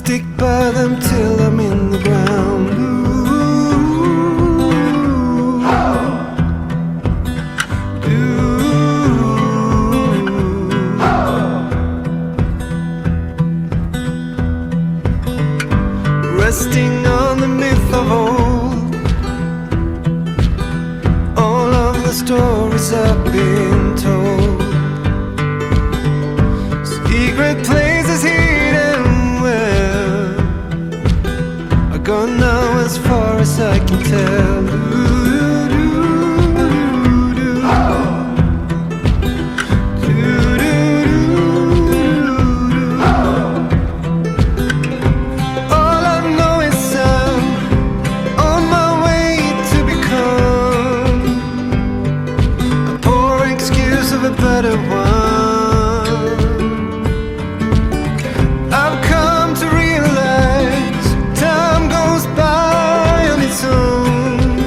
stick by them till I'm in the ground. Resting on the myth of old, all of the stories I've been told. Secret places hidden where I go now as far as I can tell. Better one. I've come to realize time goes by on its own.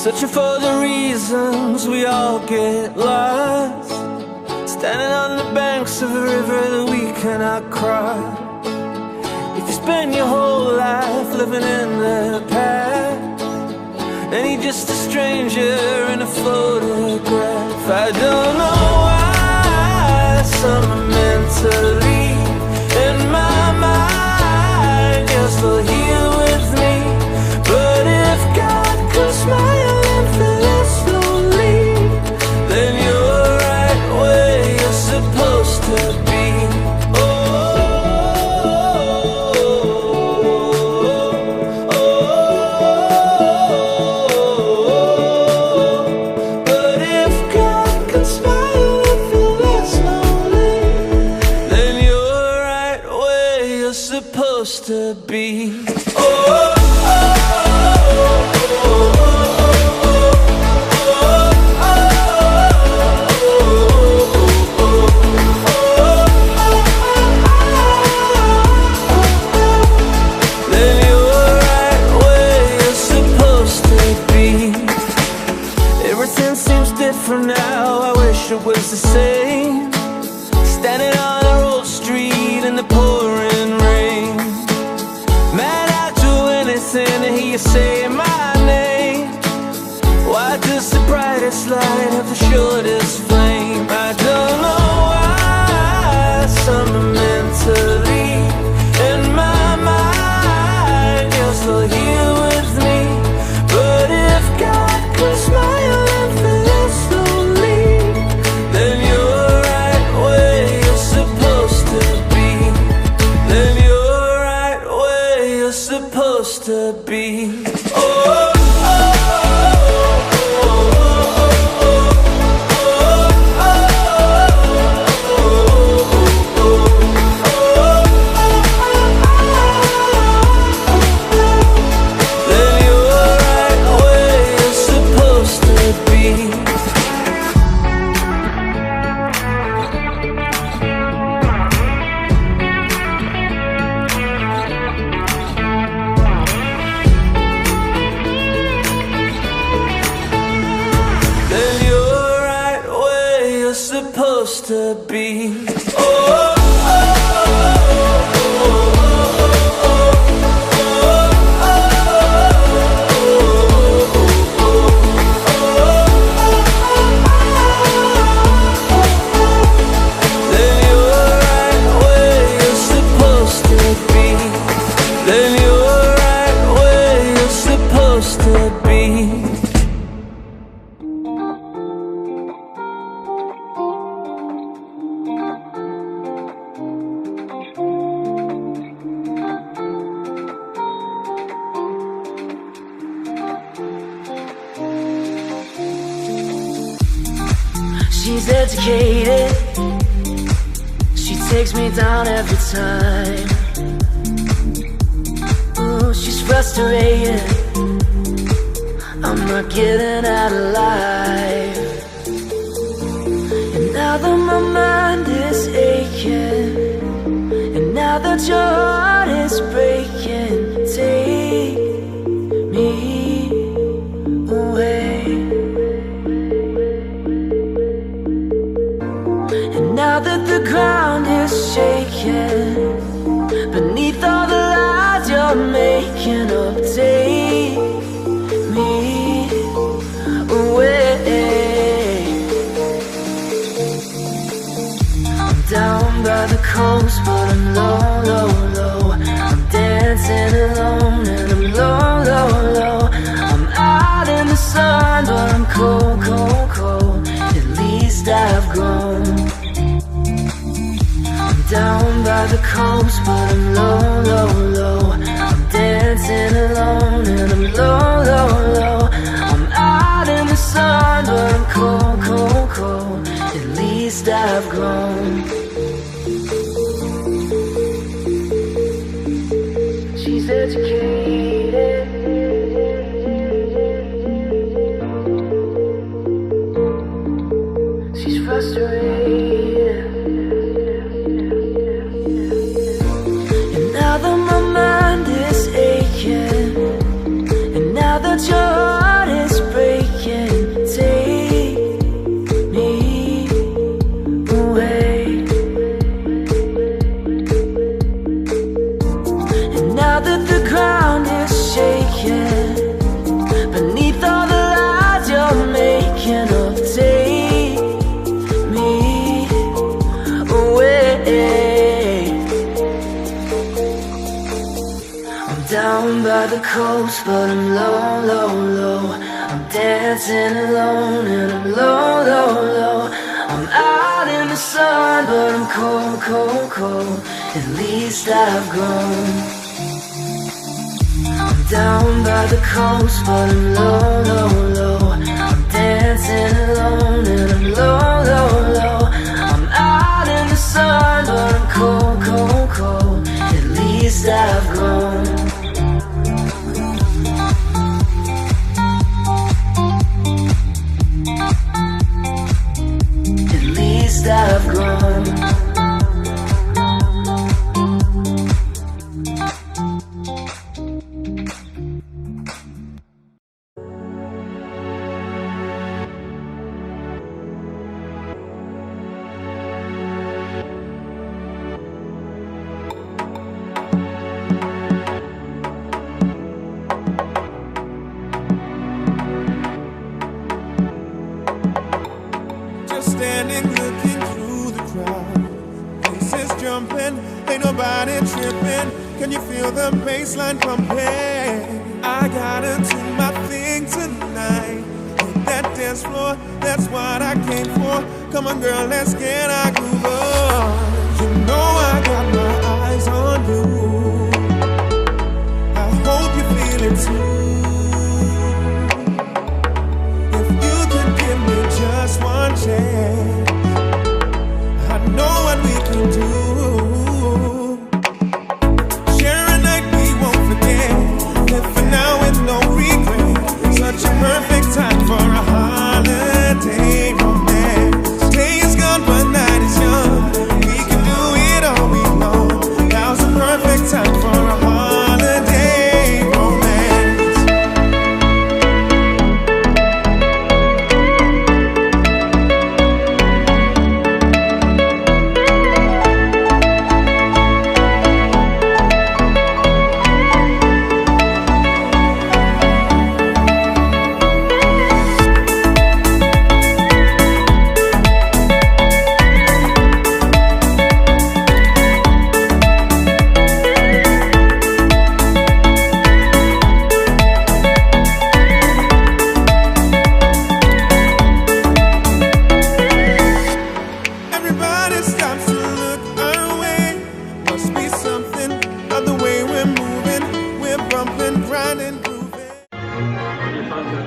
Searching for the reasons we all get lost, standing on the banks of a river that we cannot cross. If you spend your whole life living in the past, then you're just a stranger in a photograph. I don't know why some are meant to leave. In my mind, you're still here with me. But if God could smile and feel less lonely, then you're right where you're supposed to be. To be. Everything seems different now. I wish it was the same. Standing on a old street in the pouring rain. Man, I'd do anything to hear you say my name. Why does the brightest light have the shortest flame? I don't know why some are meant to leave. In my mind, you're still here with me. But if God could smile and feel less lonely, then you're right where you're supposed to be. Then you're right where you're supposed to be. Oh. to be. Oh, She's educated, she takes me down every time. Ooh, she's frustrated, I'm not getting out alive. And now that my mind is aching, and now that your heart is breaking, take me away. Now that the ground is shaking beneath all the lies you're making up, take me away. I'm down by the coast, but I'm low, low, low. I'm dancing alone and I'm low, low, low. I'm out in the sun, but I'm cold, cold, cold. At least I've grown. Down by the coast, but I'm low, low, low. I'm dancing alone and I'm low, low, low. I'm out in the sun, but I'm cold, cold, cold. At least I've grown. She's educated, she's frustrated. And now that your heart is breaking, take me away. And now that the ground is shaking beneath all the lies you're making up, take me away. Down by the coast, but I'm low, low, low. I'm dancing alone and I'm low, low, low. I'm out in the sun, but I'm cold, cold, cold. At least I've grown. I'm down by the coast, but I'm low, low, low. I'm dancing alone and I'm low, low, low. I'm out in the sun, but I'm cold, cold, cold. At least I've grown. I've grown. Just standing looking through the crowd, faces jumping, ain't nobody tripping. Can you feel the bassline pumping? I gotta do my thing tonight. Hit that dance floor, that's what I came for. Come on girl, let's get our groove on. You know I got my eyes on you, I hope you feel it too. If you could give me just one chance, I know what we can do. Share a night we won't forget, live for now with no regret. Such a perfect time for a holiday romance. Day is gone but night is young. Don't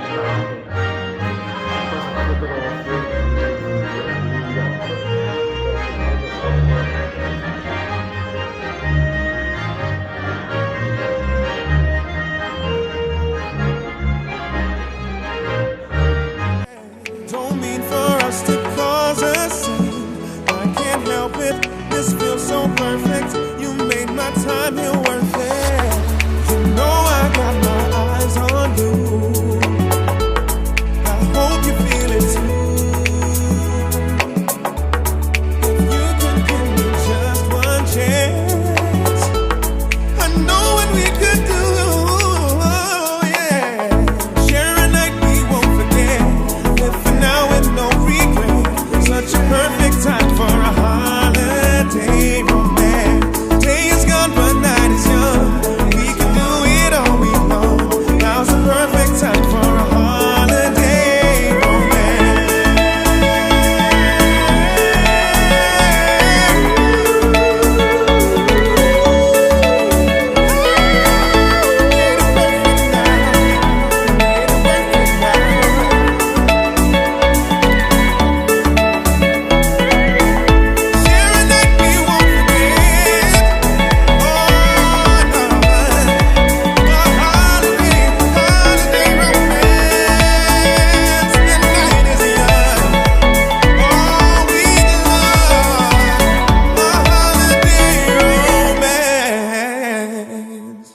mean for us to cause a scene. I can't help it. This feels so perfect. You made my time here worth it. You know I got my eyes on you. I hope you feel it too. If you could give me just one chance, I know what we could do. Yeah, share a night we won't forget. Live for now with no regret. Such a perfect time for a holiday romance. Day is gone, but night is young. We can do it all we know. Now's the perfect time for a holiday romance. Share a night we won't forget. Oh no, a holiday romance. The night is young. All we love, a holiday romance.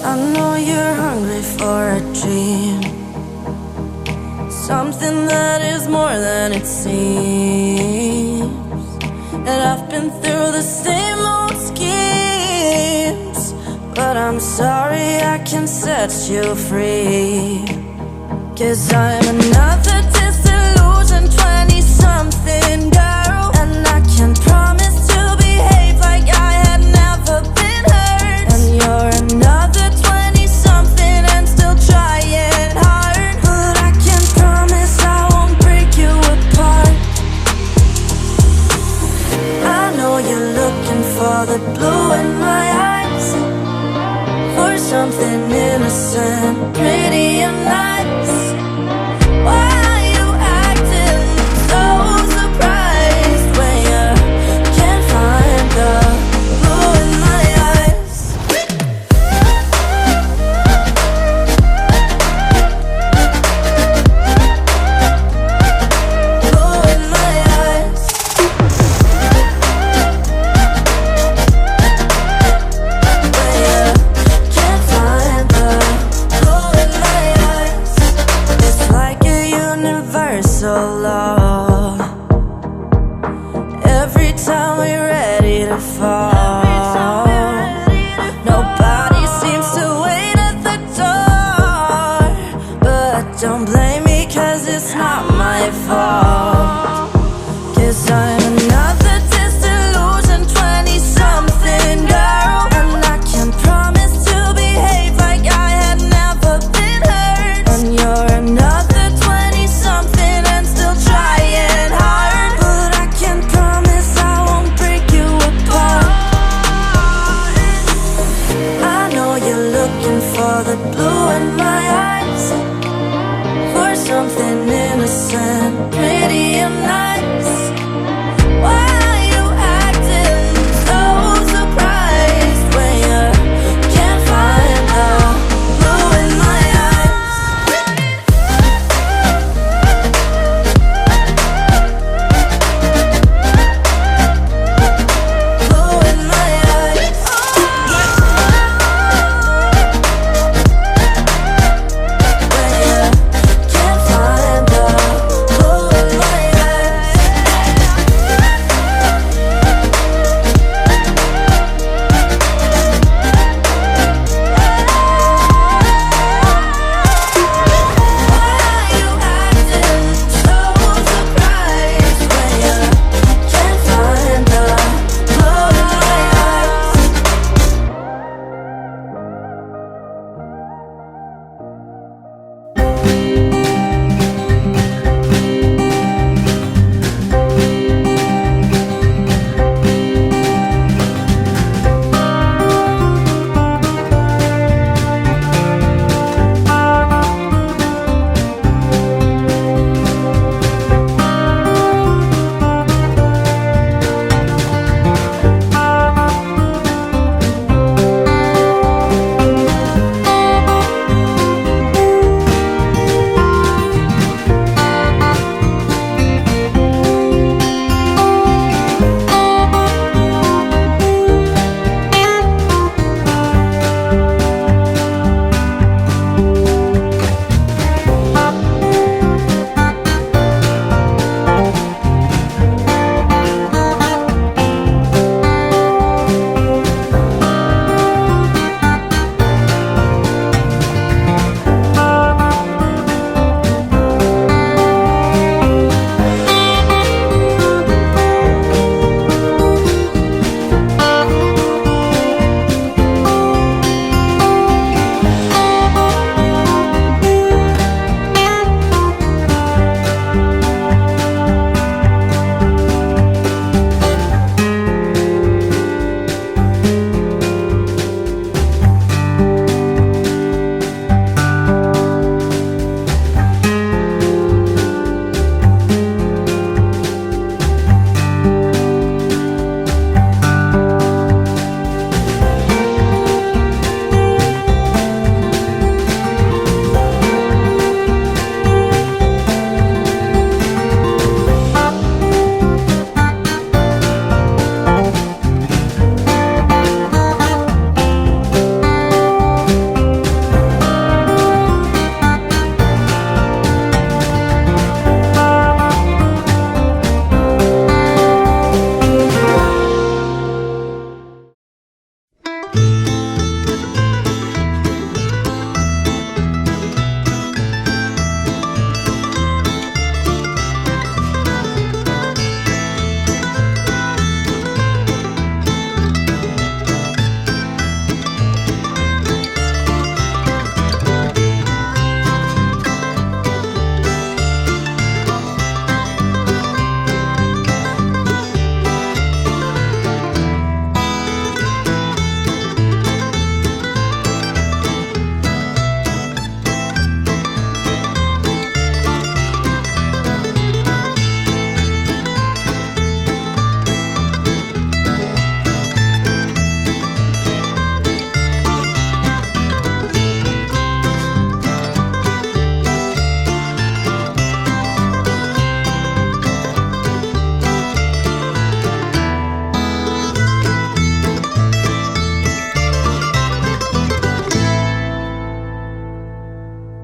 I know you're hungry for a dream, something that is more than it seems. And I've been through the same old schemes, but I'm sorry I can set you free. 'Cause I'm another disillusioned 20-something girl, and I can promise to behave like I had never been hurt. And you're another 20-something and still trying hard, but I can promise I won't break you apart. I know you're looking for the blue in my eyes, for something innocent, pretty and nice. Why are you acting so surprised when you can't find the blue in my eyes? Blue in my eyes. When you can't find the blue in my eyes. It's like a universal law. Every time we're ready to fall, nobody seems to wait at the door. But don't blame me, 'cause it's not my fault.